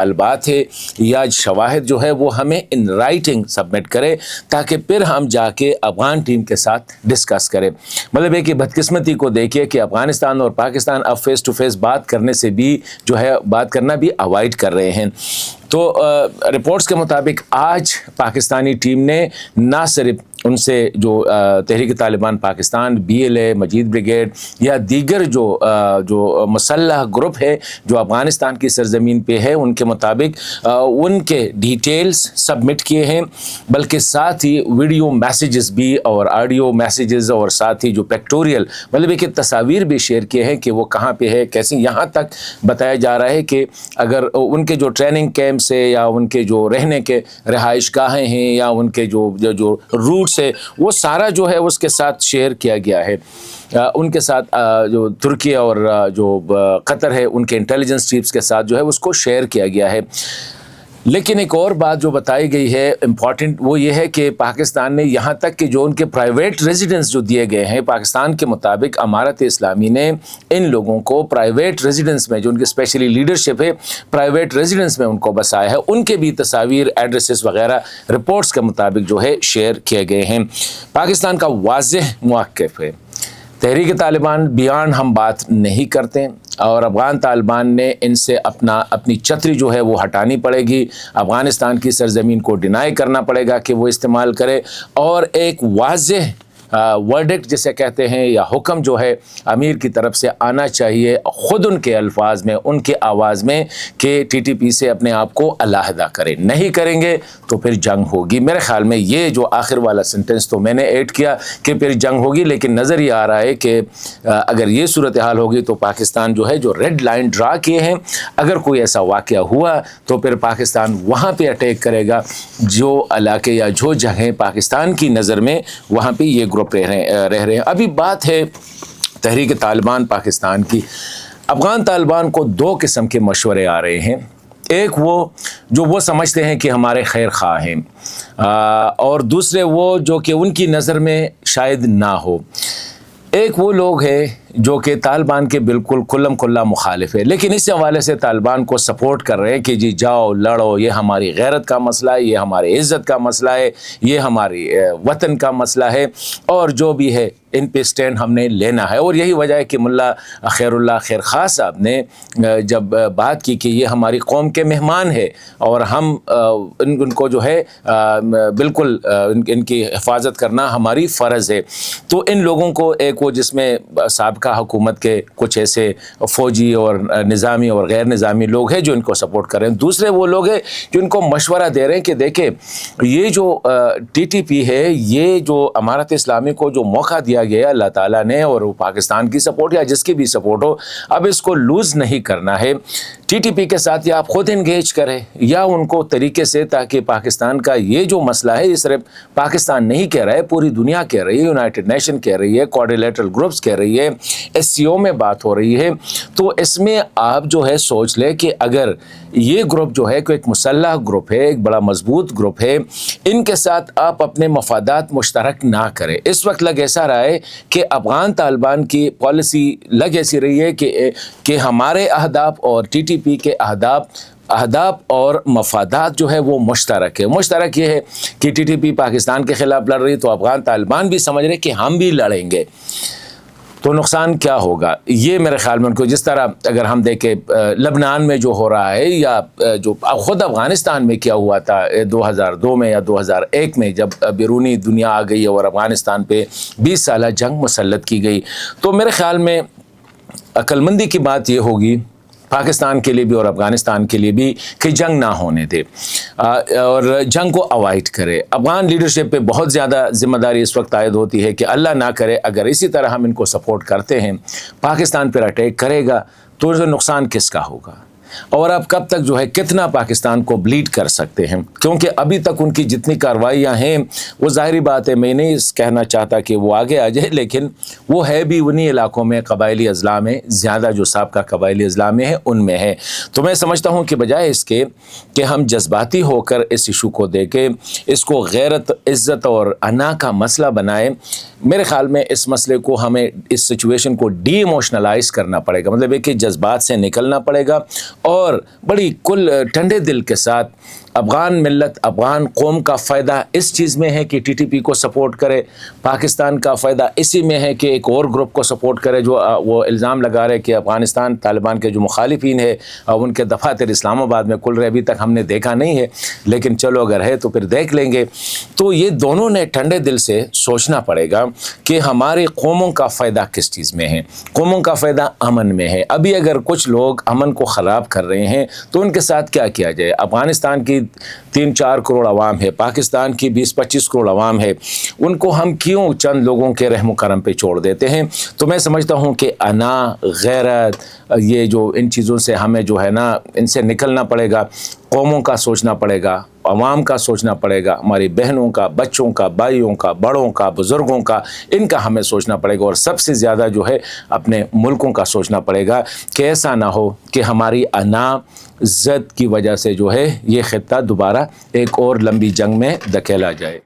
مطالبات ہے یا شواہد جو ہے وہ ہمیں ان رائٹنگ سبمٹ کرے تاکہ پھر ہم جا کے افغان ٹیم کے ساتھ ڈسکس کریں. مطلب ہے کہ بدقسمتی کو دیکھیے کہ افغانستان اور پاکستان اب فیس ٹو فیس بات کرنے سے بھی جو ہے بات کرنا بھی اوائڈ کر رہے ہیں. تو رپورٹس کے مطابق آج پاکستانی ٹیم نے نہ صرف ان سے جو تحریک طالبان پاکستان BLA مجید بریگیڈ یا دیگر جو مسلح گروپ ہے جو افغانستان کی سرزمین پہ ہے ان کے مطابق ان کے ڈیٹیلز سبمٹ کیے ہیں، بلکہ ساتھ ہی ویڈیو میسیجز بھی اور آڈیو میسیجز اور ساتھ ہی جو پیکٹوریل مطلب ہے کہ تصاویر بھی شیئر کیے ہیں کہ وہ کہاں پہ ہے کیسے. یہاں تک بتایا جا رہا ہے کہ اگر ان کے جو ٹریننگ کیمپ سے یا ان کے جو رہنے کے رہائش گاہیں ہیں یا ان کے جو روٹس ہے وہ سارا جو ہے اس کے ساتھ شیئر کیا گیا ہے. ان کے ساتھ جو ترکی اور جو قطر ہے ان کے انٹیلیجنس چیفز کے ساتھ جو ہے اس کو شیئر کیا گیا ہے. لیکن ایک اور بات جو بتائی گئی ہے امپورٹنٹ وہ یہ ہے کہ پاکستان نے یہاں تک کہ جو ان کے پرائیویٹ ریزیڈنس جو دیے گئے ہیں پاکستان کے مطابق امارت اسلامی نے ان لوگوں کو پرائیویٹ ریزیڈنس میں جو ان کی اسپیشلی لیڈرشپ ہے پرائیویٹ ریزیڈنس میں ان کو بسایا ہے ان کے بھی تصاویر ایڈریسز وغیرہ رپورٹس کے مطابق جو ہے شیئر کیے گئے ہیں. پاکستان کا واضح موقف ہے تحریک طالبان بیان ہم بات نہیں کرتے اور افغان طالبان نے ان سے اپنی چھتری جو ہے وہ ہٹانی پڑے گی. افغانستان کی سرزمین کو ڈینائی کرنا پڑے گا کہ وہ استعمال کرے اور ایک واضح ورڈکٹ جسے کہتے ہیں یا حکم جو ہے امیر کی طرف سے آنا چاہیے خود ان کے الفاظ میں ان کے آواز میں کہ TTP سے اپنے آپ کو علیحدہ کریں. نہیں کریں گے تو پھر جنگ ہوگی. میرے خیال میں یہ جو آخر والا سنٹنس تو میں نے ایڈ کیا کہ پھر جنگ ہوگی، لیکن نظر یہ آ رہا ہے کہ اگر یہ صورتحال ہوگی تو پاکستان جو ہے جو ریڈ لائن ڈرا کیے ہیں اگر کوئی ایسا واقعہ ہوا تو پھر پاکستان وہاں پہ اٹیک کرے گا جو علاقے یا جو جگہیں پاکستان کی نظر میں وہاں پہ یہ گروپ رہ رہے ہیں. ابھی بات ہے تحریک طالبان پاکستان کی. افغان طالبان کو دو قسم کے مشورے آ رہے ہیں. ایک وہ سمجھتے ہیں کہ ہمارے خیر خواہ ہیں اور دوسرے وہ جو کہ ان کی نظر میں شاید نہ ہو. ایک وہ لوگ ہیں جو کہ طالبان کے بالکل کلم کلا مخالف ہے لیکن اس حوالے سے طالبان کو سپورٹ کر رہے ہیں کہ جی جاؤ لڑو، یہ ہماری غیرت کا مسئلہ ہے، یہ ہماری عزت کا مسئلہ ہے، یہ ہماری وطن کا مسئلہ ہے اور جو بھی ہے ان پہ سٹینڈ ہم نے لینا ہے. اور یہی وجہ ہے کہ ملا خیر اللہ خیر خواہ صاحب نے جب بات کی کہ یہ ہماری قوم کے مہمان ہے اور ہم ان کو جو ہے بالکل ان کی حفاظت کرنا ہماری فرض ہے. تو ان لوگوں کو ایک وہ جس میں سابقہ حکومت کے کچھ ایسے فوجی اور نظامی اور غیر نظامی لوگ ہیں جو ان کو سپورٹ کر رہے ہیں. دوسرے وہ لوگ ہیں جو ان کو مشورہ دے رہے ہیں کہ دیکھیں یہ جو TTP ہے یہ جو امارت اسلامی کو جو موقع دیا گیا اللہ تعالیٰ نے اور پاکستان کی سپورٹ یا جس کی بھی سپورٹ ہو اب اس کو لوز نہیں کرنا ہے. TTP کے ساتھ یا آپ خود انگیج کریں یا ان کو طریقے سے تاکہ پاکستان کا یہ جو مسئلہ ہے یہ صرف پاکستان نہیں کہہ رہا ہے، پوری دنیا کہہ رہی ہے، یونائٹڈ نیشن کہہ رہی ہے، کوآرڈینیٹر گروپس کہہ رہی ہے، SCO میں بات ہو رہی ہے. تو اس میں آپ جو ہے سوچ لیں کہ اگر یہ گروپ جو ہے کہ ایک مسلح گروپ ہے، ایک بڑا مضبوط گروپ ہے، ان کے ساتھ آپ اپنے مفادات مشترک نہ کریں. اس وقت لگ ایسا رہا ہے کہ افغان طالبان کی پالیسی لگ ایسی رہی ہے کہ ہمارے اہداف اور TTP کے اہداف اور مفادات جو ہے وہ مشترک ہے. مشترک یہ ہے کہ TTP پاکستان کے خلاف لڑ رہی تو افغان طالبان بھی سمجھ رہے کہ ہم بھی لڑیں گے. تو نقصان کیا ہوگا یہ میرے خیال میں ان کو جس طرح اگر ہم دیکھیں لبنان میں جو ہو رہا ہے یا جو خود افغانستان میں کیا ہوا تھا 2002 میں یا 2001 میں جب بیرونی دنیا آ گئی اور افغانستان پہ 20 سالہ جنگ مسلط کی گئی. تو میرے خیال میں عقل مندی کی بات یہ ہوگی پاکستان کے لیے بھی اور افغانستان کے لیے بھی کہ جنگ نہ ہونے دے اور جنگ کو اوائڈ کرے. افغان لیڈرشپ پہ بہت زیادہ ذمہ داری اس وقت عائد ہوتی ہے کہ اللہ نہ کرے اگر اسی طرح ہم ان کو سپورٹ کرتے ہیں پاکستان پر اٹیک کرے گا تو نقصان کس کا ہوگا اور آپ کب تک جو ہے کتنا پاکستان کو بلیڈ کر سکتے ہیں. کیونکہ ابھی تک ان کی جتنی کارروائیاں ہیں وہ ظاہری بات ہے میں نہیں کہنا چاہتا کہ وہ آگے آ جائے لیکن وہ ہے بھی انہی علاقوں میں قبائلی اضلاع میں زیادہ جو سابقہ قبائلی اضلاع میں ہے ان میں ہے. تو میں سمجھتا ہوں کہ بجائے اس کے کہ ہم جذباتی ہو کر اس ایشو کو دیکھیں اس کو غیرت عزت اور انا کا مسئلہ بنائیں. میرے خیال میں اس مسئلے کو ہمیں اس سچویشن کو ڈی ایموشنلائز کرنا پڑے گا. مطلب ہے کہ جذبات سے نکلنا پڑے گا اور بڑی کل ٹھنڈے دل کے ساتھ افغان ملت افغان قوم کا فائدہ اس چیز میں ہے کہ ٹی ٹی پی کو سپورٹ کرے، پاکستان کا فائدہ اسی میں ہے کہ ایک اور گروپ کو سپورٹ کرے جو وہ الزام لگا رہے کہ افغانستان طالبان کے جو مخالفین ہیں ان کے دفاتر اسلام آباد میں کھل رہے، ابھی تک ہم نے دیکھا نہیں ہے، لیکن چلو اگر ہے تو پھر دیکھ لیں گے۔ تو یہ دونوں نے ٹھنڈے دل سے سوچنا پڑے گا کہ ہماری قوموں کا فائدہ کس چیز میں ہے۔ قوموں کا فائدہ امن میں ہے۔ ابھی اگر کچھ لوگ امن کو خراب کر رہے ہیں تو ان کے ساتھ کیا کیا جائے؟ افغانستان کی 3-4 کروڑ عوام ہے، پاکستان کی 20-25 کروڑ عوام ہے، ان کو ہم کیوں چند لوگوں کے رحم و کرم پہ چھوڑ دیتے ہیں؟ تو میں سمجھتا ہوں کہ انا، غیرت، یہ جو ان چیزوں سے ہمیں جو ہے نا ان سے نکلنا پڑے گا، قوموں کا سوچنا پڑے گا، عوام کا سوچنا پڑے گا، ہماری بہنوں کا، بچوں کا، بھائیوں کا، بڑوں کا، بزرگوں کا، ان کا ہمیں سوچنا پڑے گا، اور سب سے زیادہ جو ہے اپنے ملکوں کا سوچنا پڑے گا کہ ایسا نہ ہو کہ ہماری انا ضد کی وجہ سے جو ہے یہ خطہ دوبارہ ایک اور لمبی جنگ میں دھکیلا جائے۔